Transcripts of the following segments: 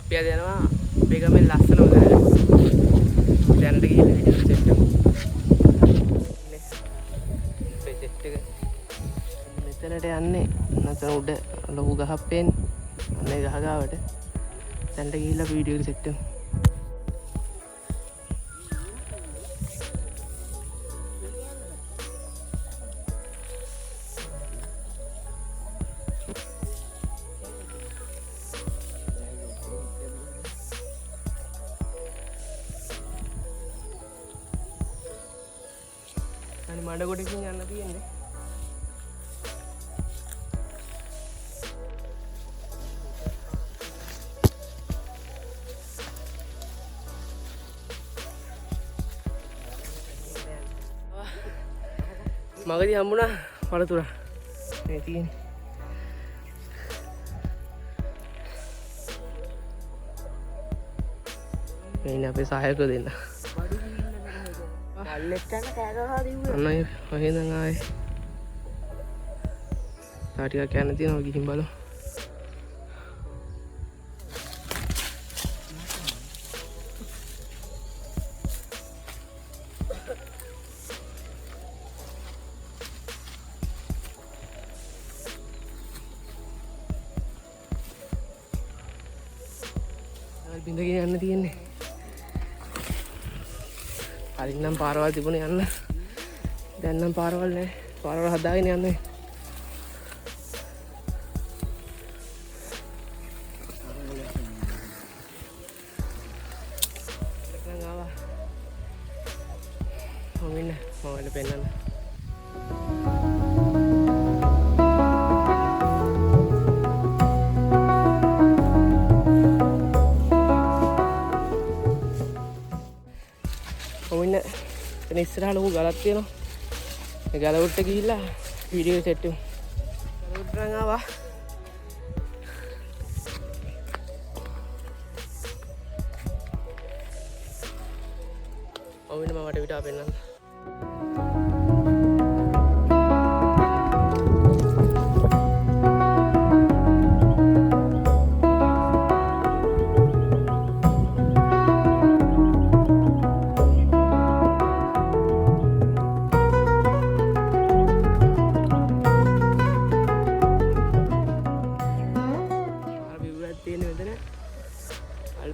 අපි අද යනවා අපේ ගමේ ලස්සන උදෑට. දැනට ගිහින් වීඩියෝ සෙට් කරමු. මේ සෙට් එක මෙතනට යන්නේ නැත්නම් උඩ ලොකු ගහක් පේන්නේ. අනේ ගහ ගාවට දැනට ගිහිල්ලා වීඩියෝ සෙට් කරමු. මඩ ගොඩකින් යන්න තියෙන්නේ. මගදී හම්බුණා පළතුර. මේ තියෙන්නේ. මේ ඉන්නේ අපේ සහායකව දෙන්න. ලෙට්ටන්න කෑගහලා දිව්වේ. අන්න එහෙනම් ආයේ තා ටිකක් යන්න තියෙනවා ගිහින් බලමු. බින්දගෙන යන්න තියෙන්නේ. කලින් නම් පාරවල් තිබුණේ යන්න. දැන් නම් පාරවල් නැහැ. පාරවල් හදාගෙන යන්නේ. දැන් ආවා. මොමින්න මොවල පෙන්නන්න. මොමින්න එතන ඉස්සරහ ලොකු ගලක් තියෙනවා. ඒ ගල උඩට ගිහිල්ලා වීඩියෝ සෙට් කරමු. ගල උඩට නම් ආවා. මොමින්න මම වට පිටා පෙන්නන්න.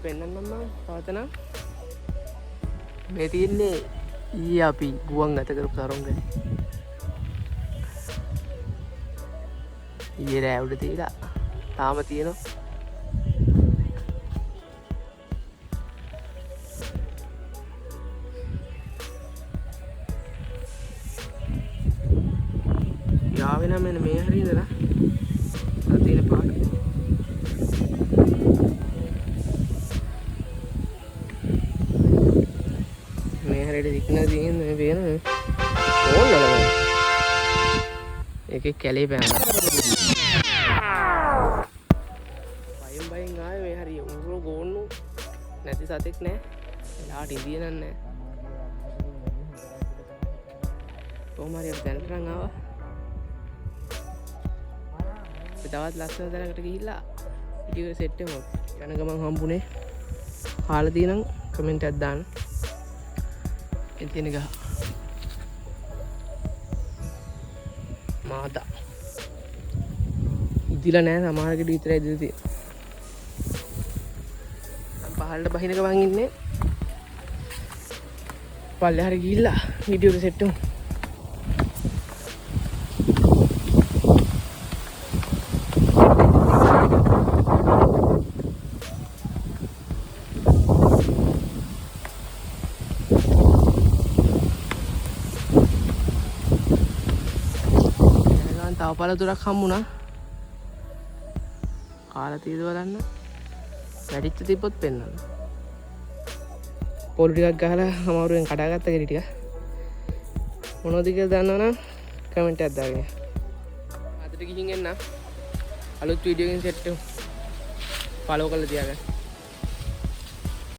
පෙන්නන්නම් මම තවතන මේ තියෙන්නේ ඊයේ අපි ගුවන් ගත කරපු තරංගනේ. ඊයේ රෑ උඩ තියලා තාම තියෙනවා. යාවේ නම් මෙන්න මේ හරිය ඉඳලා අර තියෙන පාට දික්න තියෙන මේ පේන ඕල්ලලා ඒකේ කැලේ පෑනවා. බයෙන් ආවේ මේ හරිය උරුර ගෝන්නු නැති සතෙක් නෑ. එලාට ඉදියනක් නෑ. කොහොම හරි අපි දැනට නම් ආවා. තවත් ලස්සන තැනකට ගිහිල්ලා වීඩියෝ සෙට් එකක් යන ගමන් හම්බුනේ. කාලා තියෙනම් කමෙන්ට් එකක් දාන්න. තියෙන ගහ මාතා ඉදිලා නෑ. සමහරකට විතරයි ඉදිලා තියෙන්නේ. පහළට බහින ගමන් ඉන්නේ. පල්ලෙහාට ගිහිල්ලා වීඩියෝ සෙට් කරමු. තව පළතුරක් හම්බුණා. කාලා තියෙද බලන්න. වැඩිච්ච තිබ්බොත් පෙන්නන්න. පොල් ටිකක් ගහලා අමාරුවෙන් කඩාගත්ත ගෙඩි ටික. මොනවද කියලා දන්නවනම් කමෙන්ට් එකක් දාගන්න. අදට ගිහින් එන්න. අලුත් වීඩියෝ එකකින් සෙට් වෙමු. ෆලෝ කරලා තියාගන්න.